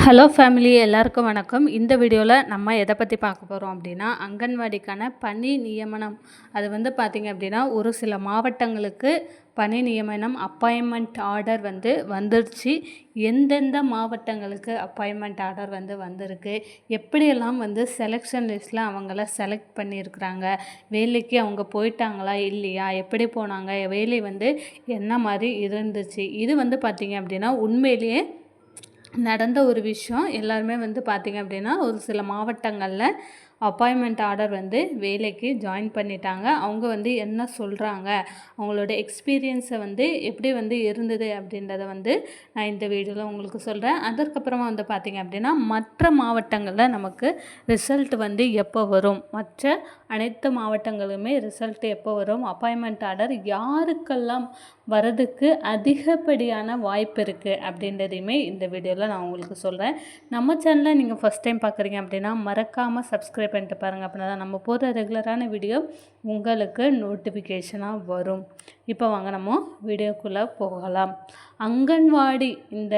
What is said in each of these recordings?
Hello family, எல்லாருக்கும் வணக்கம். இந்த வீடியோவில் நம்ம எதை பற்றி பார்க்க போகிறோம் அப்படின்னா, அங்கன்வாடிக்கான பணி நியமனம். அது பார்த்திங்க அப்படின்னா, ஒரு சில மாவட்டங்களுக்கு பணி நியமனம் அப்பாயின்மெண்ட் ஆர்டர் வந்துருச்சு. எந்தெந்த மாவட்டங்களுக்கு அப்பாயின்மெண்ட் ஆர்டர் வந்திருக்கு, எப்படியெல்லாம் செலெக்ஷன் லிஸ்ட்டில் அவங்கள செலக்ட் பண்ணியிருக்கிறாங்க, வேலைக்கு அவங்க போயிட்டாங்களா இல்லையா, எப்படி போனாங்க, வேலை என்ன மாதிரி இருந்துச்சு, இது பார்த்திங்க அப்படின்னா உண்மையிலேயே நடந்த ஒரு விஷயம். எல்லாருமே பார்த்திங்க அப்படின்னா ஒரு சில மாவட்டங்களில் அப்பாயின்மெண்ட் ஆர்டர் வேலைக்கு ஜாயின் பண்ணிட்டாங்க. அவங்க என்ன சொல்கிறாங்க, அவங்களோட எக்ஸ்பீரியன்ஸை எப்படி இருந்தது அப்படின்றத நான் இந்த வீடியோவில் உங்களுக்கு சொல்கிறேன். அதற்கப்புறமா பார்த்திங்க அப்படின்னா மற்ற மாவட்டங்களில் நமக்கு ரிசல்ட் எப்போ வரும், மற்ற அனைத்து மாவட்டங்களுமே ரிசல்ட் எப்போ வரும், அப்பாயின்மெண்ட் ஆர்டர் யாருக்கெல்லாம் வரதுக்கு அதிகப்படியான வாய்ப்பு இருக்குது அப்படின்றதையுமே இந்த வீடியோவில் நான் உங்களுக்கு சொல்கிறேன். நம்ம சேனலை நீங்கள் ஃபஸ்ட் டைம் பார்க்குறீங்க அப்படின்னா மறக்காமல் சப்ஸ்கிரைப் பண்ணிட்டு பாருங்கள். அப்படின்னா தான் நம்ம போகிற ரெகுலரான வீடியோ உங்களுக்கு நோட்டிஃபிகேஷனாக வரும். இப்போ வாங்க நம்ம வீடியோக்குள்ளே போகலாம். இந்த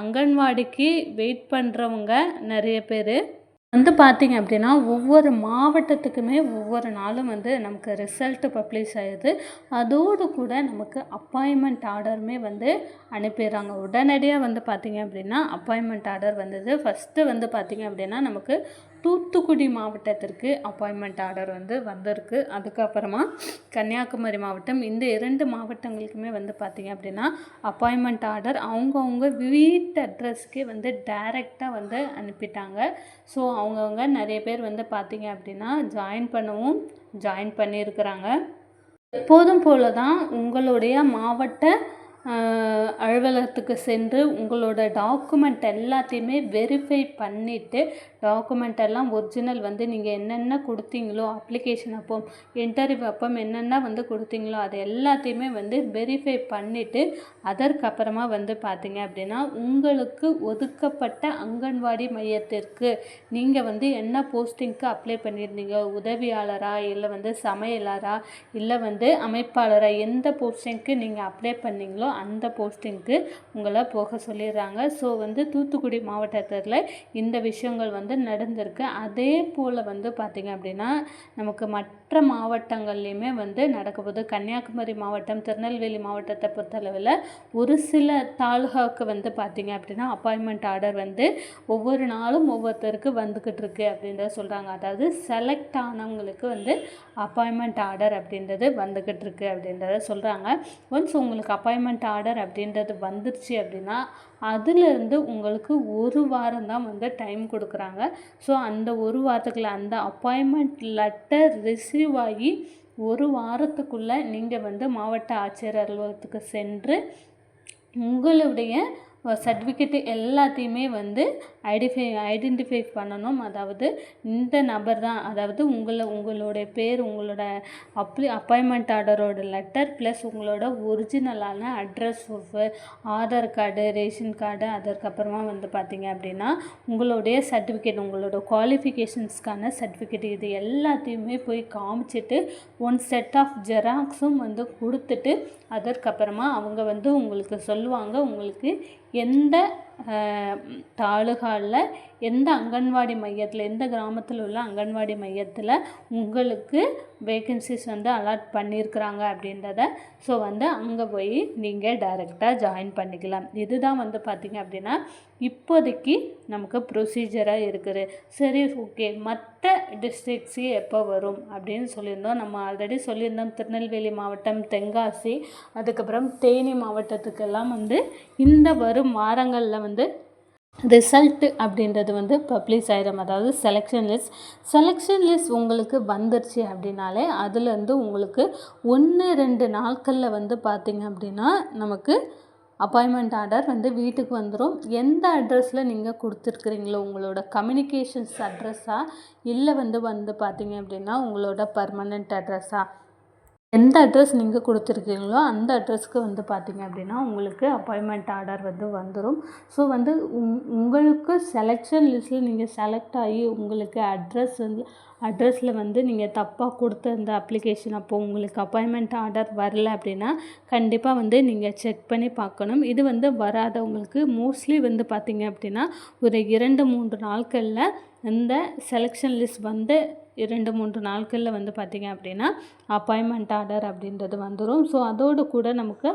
அங்கன்வாடிக்கு வெயிட் பண்ணுறவங்க நிறைய பேர் பார்த்திங்க அப்படின்னா ஒவ்வொரு மாவட்டத்துக்குமே ஒவ்வொரு நாளும் நமக்கு ரிசல்ட்டு பப்ளிஷ் ஆகிடுது. அதோடு கூட நமக்கு அப்பாயின்மெண்ட் ஆர்டருமே அனுப்பிடுறாங்க. உடனடியாக பார்த்திங்க அப்படின்னா அப்பாயின்மெண்ட் ஆர்டர் ஃபஸ்ட்டு பார்த்திங்க அப்படின்னா நமக்கு தூத்துக்குடி மாவட்டத்திற்கு அப்பாயின்மெண்ட் ஆர்டர் வந்திருக்கு. அதுக்கப்புறமா கன்னியாகுமரி மாவட்டம், இந்த 2 மாவட்டங்களுக்குமே பார்த்திங்க அப்படின்னா அப்பாயின்மெண்ட் ஆர்டர் அவங்கவுங்க வீட்டு அட்ரஸ்க்கே டைரெக்டாக அனுப்பிட்டாங்க. ஸோ அவங்கவுங்க நிறைய பேர் பார்த்திங்க அப்படின்னா ஜாயின் பண்ணியிருக்கிறாங்க. எப்போதும் போல தான் உங்களுடைய மாவட்ட அலுவலகத்துக்கு சென்று உங்களோட டாக்குமெண்ட் எல்லாத்தையுமே வெரிஃபை பண்ணிவிட்டு, டாக்குமெண்ட் எல்லாம் ஒரிஜினல் நீங்கள் என்னென்ன கொடுத்தீங்களோ, அப்ளிகேஷன் அப்போ இன்டர்வியூ அப்போ என்னென்ன கொடுத்தீங்களோ அது எல்லாத்தையுமே வெரிஃபை பண்ணிவிட்டு, அதற்கப்புறமா பார்த்திங்க அப்படின்னா உங்களுக்கு ஒதுக்கப்பட்ட அங்கன்வாடி மையத்திற்கு நீங்கள் என்ன போஸ்டிங்க்கு அப்ளை பண்ணியிருந்தீங்க, உதவியாளரா இல்லை சமையலாரா இல்லை அமைப்பாளரா, எந்த போஸ்டிங்க்கு நீங்கள் அப்ளை பண்ணீங்களோ அந்த போஸ்டிங்க்கு உங்களை போக சொல்லிடுறாங்க. ஸோ தூத்துக்குடி மாவட்டத்தில் இந்த விஷயங்கள் நடந்திருக்கு. அதே போல் பார்த்திங்க அப்படின்னா நமக்கு மற்ற மாவட்டங்கள்லேயுமே நடக்க போகுது. கன்னியாகுமரி மாவட்டம், திருநெல்வேலி மாவட்டத்தை பொறுத்தளவில் ஒரு சில தாலுகாவுக்கு பார்த்திங்க அப்படின்னா அப்பாயின்மெண்ட் ஆர்டர் ஒவ்வொரு நாளும் ஒவ்வொருத்தருக்கு வந்துக்கிட்டு இருக்கு அப்படின்றத சொல்கிறாங்க. அதாவது செலக்ட் ஆனவங்களுக்கு அப்பாயின்மெண்ட் ஆர்டர் அப்படின்றது வந்துக்கிட்டு இருக்கு அப்படின்றத சொல்கிறாங்க. ஒன்ஸ் உங்களுக்கு அப்பாயின்மெண்ட் ஆர்டர் அப்படின்றது வந்துருச்சு அப்படின்னா அதிலிருந்து உங்களுக்கு ஒரு வாரம் தான் டைம் கொடுக்குறாங்க. ஸோ அந்த ஒரு வாரத்துக்குள்ள அந்த அப்பாயின்மெண்ட் லெட்டர் ரிசீவ் ஆகி ஒரு வாரத்துக்குள்ளே நீங்கள் மாவட்ட ஆட்சியர் அலுவலகத்துக்கு சென்று உங்களுடைய சர்டிஃபிகேட்டு எல்லாத்தையுமே ஐடென்டிஃபை பண்ணணும். அதாவது இந்த நபர் தான், அதாவது உங்களுடைய பேர், உங்களோட அப்பாயின்மெண்ட் ஆர்டரோட லெட்டர் ப்ளஸ் உங்களோட ஒரிஜினலான address proof, Aadhaar card, ration card, அதற்கப்புறமா பார்த்திங்க அப்படின்னா உங்களுடைய சர்டிஃபிகேட், உங்களோட குவாலிஃபிகேஷன்ஸ்க்கான சர்டிஃபிகேட், இது எல்லாத்தையுமே போய் காமிச்சிட்டு ஒன் செட் ஆஃப் ஜெராக்ஸும் கொடுத்துட்டு அதற்கப்புறமா அவங்க உங்களுக்கு சொல்லுவாங்க உங்களுக்கு எந்த தாலுகாவில், எந்த அங்கன்வாடி மையத்தில், எந்த கிராமத்தில் உள்ள அங்கன்வாடி மையத்தில் உங்களுக்கு வேக்கன்சிஸ் அலாட் பண்ணியிருக்கிறாங்க அப்படின்றத. ஸோ அங்கே போய் நீங்கள் டைரெக்டாக ஜாயின் பண்ணிக்கலாம். இதுதான் பார்த்திங்க அப்படின்னா இப்போதைக்கு நமக்கு ப்ரொசீஜராக இருக்குது. சரி, ஓகே, மற்ற டிஸ்ட்ரிக்ஸு எப்போ வரும் அப்படின்னு சொல்லியிருந்தோம். நம்ம ஆல்ரெடி சொல்லியிருந்தோம் திருநெல்வேலி மாவட்டம், தென்காசி, அதுக்கப்புறம் தேனி மாவட்டத்துக்கெல்லாம் இந்த வரும் வாரங்களில் ரிசல்ட்டு அப்படின்றது பப்ளிஷ் ஆகிடும். அதாவது செலெக்ஷன் லிஸ்ட் உங்களுக்கு வந்துருச்சு அப்படின்னாலே அதுலேருந்து உங்களுக்கு 1-2 நாட்களில் பார்த்திங்க அப்படின்னா நமக்கு அப்பாயின்மெண்ட் ஆர்டர் வீட்டுக்கு வந்துடும். எந்த அட்ரஸில் நீங்கள் கொடுத்துருக்குறீங்களோ, உங்களோட கம்யூனிகேஷன்ஸ் அட்ரஸா இல்லை பார்த்திங்க அப்படின்னா உங்களோட பர்மனெண்ட் அட்ரஸா, எந்த அட்ரஸ் நீங்கள் கொடுத்துருக்கீங்களோ அந்த அட்ரஸ்க்கு வந்து பார்த்திங்க அப்படின்னா உங்களுக்கு அப்பாயின்மெண்ட் ஆர்டர் வந்து வந்துடும். ஸோ வந்து உங்களுக்கு செலெக்ஷன் லிஸ்ட்டில் நீங்கள் செலக்ட் ஆகி உங்களுக்கு அட்ரஸில் வந்து நீங்கள் தப்பாக கொடுத்த அந்த அப்ளிகேஷன் அப்போது உங்களுக்கு அப்பாயின்மெண்ட் ஆர்டர் வரல அப்படின்னா கண்டிப்பாக வந்து நீங்கள் செக் பண்ணி பார்க்கணும். இது வந்து வராதவங்களுக்கு மோஸ்ட்லி வந்து பார்த்திங்க அப்படின்னா ஒரு 2-3 நாட்களில் இந்த செலெக்ஷன் லிஸ்ட் வந்து 2-3 நாட்களில் வந்து பார்த்திங்க அப்படின்னா அப்பாயின்மெண்ட் ஆர்டர் அப்படின்றது வந்துடும். ஸோ அதோடு கூட நமக்கு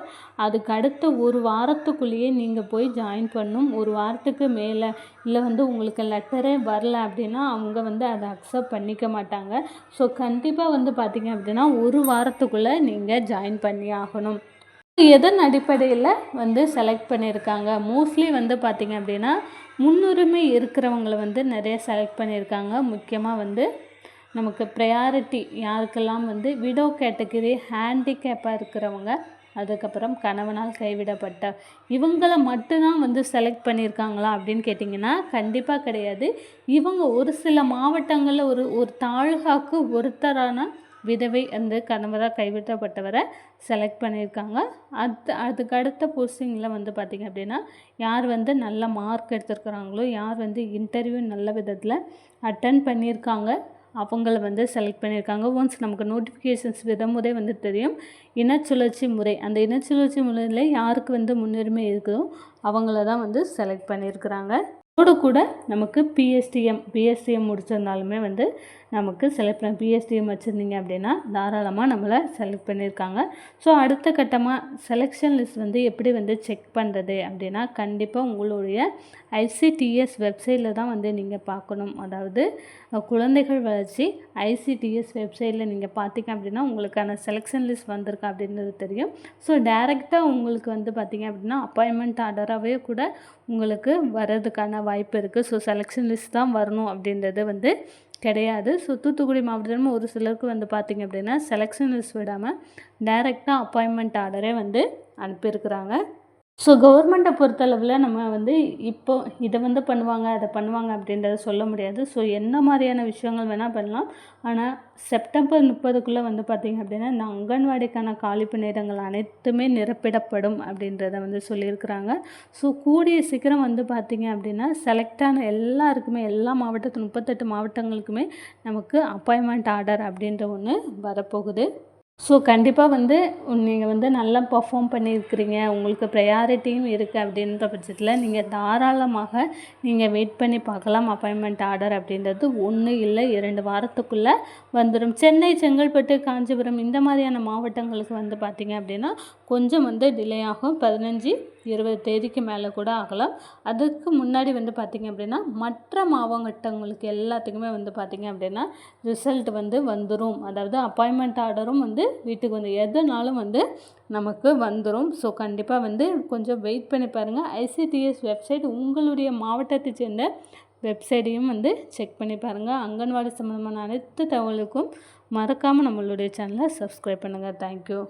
அதுக்கு அடுத்த ஒரு வாரத்துக்குள்ளேயே நீங்கள் போய் ஜாயின் பண்ணணும். ஒரு வாரத்துக்கு மேலே இல்லை வந்து உங்களுக்கு லெட்டரே வரல அப்படின்னா அவங்க வந்து அதை அக்செப்ட் பண்ணிக்க மாட்டாங்க. ஸோ கண்டிப்பாக வந்து பார்த்திங்க அப்படின்னா ஒரு வாரத்துக்குள்ளே நீங்கள் ஜாயின் பண்ணி ஆகணும். எதன் அடிப்படையில் வந்து செலக்ட் பண்ணியிருக்காங்க, மோஸ்ட்லி வந்து பார்த்திங்க அப்படின்னா முன்னுரிமை இருக்கிறவங்கள வந்து நிறைய செலக்ட் பண்ணியிருக்காங்க. முக்கியமாக வந்து நமக்கு ப்ரையாரிட்டி யாருக்கெல்லாம் வந்து விடோ கேட்டகரி, ஹேண்டிகேப்பாக இருக்கிறவங்க, அதுக்கப்புறம் கணவனால் கைவிடப்பட்ட இவங்கள மட்டும்தான் வந்து செலக்ட் பண்ணியிருக்காங்களா அப்படின்னு கேட்டிங்கன்னா கண்டிப்பாக கிடையாது. இவங்க ஒரு சில மாவட்டங்களில் ஒரு தாலுகாவுக்கு ஒருத்தரான விதவை அந்த கணவராக கைவிடப்பட்டவரை செலக்ட் பண்ணியிருக்காங்க. அதுக்கு அடுத்த போஸ்டிங்கில் வந்து பார்த்திங்க அப்படின்னா யார் வந்து நல்ல மார்க் எடுத்துருக்குறாங்களோ, யார் வந்து இன்டர்வியூ நல்ல விதத்தில் அட்டன் பண்ணியிருக்காங்க அவங்கள வந்து செலக்ட் பண்ணியிருக்காங்க. ஒன்ஸ் நமக்கு நோட்டிஃபிகேஷன்ஸ் விடும்போதே வந்து தெரியும். இனச்சுழற்சி முறை, அந்த இனச்சுழற்சி முறையில் யாருக்கு வந்து முன்னுரிமை இருக்குதோ அவங்கள தான் வந்து செலக்ட் பண்ணியிருக்கிறாங்க. அதோடு கூட நமக்கு பிஎஸ்டிஎம் முடிச்சிருந்தாலுமே வந்து நமக்கு செலக்ட் பிஎஸ்டிஎம் வச்சுருந்தீங்க அப்படின்னா தாராளமாக நம்மளை செலக்ட் பண்ணியிருக்காங்க. ஸோ அடுத்த கட்டமாக செலெக்ஷன் லிஸ்ட் வந்து எப்படி வந்து செக் பண்ணுறது அப்படின்னா கண்டிப்பாக உங்களுடைய ஐசிடிஎஸ் வெப்சைட்டில் தான் வந்து நீங்கள் பார்க்கணும். அதாவது குழந்தைகள் வளர்ச்சி ஐசிடிஎஸ் வெப்சைட்டில் நீங்கள் பார்த்திங்க அப்படின்னா உங்களுக்கான செலெக்ஷன் லிஸ்ட் வந்திருக்கா அப்படின்றது தெரியும். ஸோ டைரெக்டாக உங்களுக்கு வந்து பார்த்திங்க அப்படின்னா அப்பாயின்மெண்ட் ஆர்டராகவே கூட உங்களுக்கு வர்றதுக்கான வாய்ப்பு இருக்குது. ஸோ செலெக்ஷன் லிஸ்ட் தான் வரணும் அப்படின்றது வந்து கிடையாது. ஸோ தூத்துக்குடி மாவட்டத்தில் ஒரு சிலருக்கு வந்து பார்த்திங்க அப்படின்னா செலெக்ஷன் லிஸ்ட் விடாமல் டைரெக்டாக அப்பாயின்மெண்ட் ஆர்டரே வந்து அனுப்பியிருக்கிறாங்க. ஸோ கவர்மெண்ட்டை பொறுத்தளவில் நம்ம வந்து இப்போ இதை வந்து பண்ணுவாங்க அதை பண்ணுவாங்க அப்படின்றத சொல்ல முடியாது. ஸோ என்ன மாதிரியான விஷயங்கள் வேணால் பண்ணலாம். ஆனால் செப்டம்பர் 30க்குள்ளே வந்து பார்த்திங்க அப்படின்னா இந்த அங்கன்வாடிக்கான காலி பணியிடங்கள் அனைத்துமே நிரப்பிடப்படும் அப்படின்றத வந்து சொல்லியிருக்கிறாங்க. ஸோ கூடிய சீக்கிரம் வந்து பார்த்திங்க அப்படின்னா செலக்டான எல்லாருக்குமே எல்லா 38 மாவட்டங்களுக்குமே நமக்கு அப்பாயின்மெண்ட் ஆர்டர் அப்படின்ற ஒன்று வரப்போகுது. ஸோ கண்டிப்பாக வந்து நீங்கள் வந்து நல்லா பர்ஃபார்ம் பண்ணியிருக்கிறீங்க, உங்களுக்கு ப்ரையாரிட்டியும் இருக்குது அப்படின்ற பட்சத்தில் நீங்கள் தாராளமாக நீங்கள் வெயிட் பண்ணி பார்க்கலாம். அப்பாயின்மெண்ட் ஆர்டர் அப்படின்றது 1 இல்லை 2 வாரத்துக்குள்ளே வந்துடும். சென்னை, செங்கல்பட்டு, காஞ்சிபுரம் இந்த மாதிரியான மாவட்டங்களுக்கு வந்து பார்த்திங்க அப்படின்னா கொஞ்சம் வந்து டிலே ஆகும். 15-20 தேதிக்கு மேலே கூட ஆகலாம். அதுக்கு முன்னாடி வந்து பார்த்திங்க அப்படின்னா மற்ற மாவட்டங்களுக்கு எல்லாத்துக்குமே வந்து பார்த்திங்க அப்படின்னா ரிசல்ட் வந்து வந்துடும். அதாவது அப்பாயின்மெண்ட் ஆர்டரும் வந்து வீட்டுக்கு வந்து எதுனாலும் வந்து நமக்கு வந்துடும். ஸோ கண்டிப்பாக வந்து கொஞ்சம் வெயிட் பண்ணி பாருங்கள். ஐசிடிஎஸ் வெப்சைட் உங்களுடைய மாவட்டத்தை சேர்ந்த வெப்சைட்டையும் வந்து செக் பண்ணி பாருங்கள். அங்கன்வாடி சம்மந்தமான அனைத்து தகவலுக்கும் மறக்காமல் நம்மளுடைய சேனலை சப்ஸ்கிரைப் பண்ணுங்கள். தேங்க்யூ.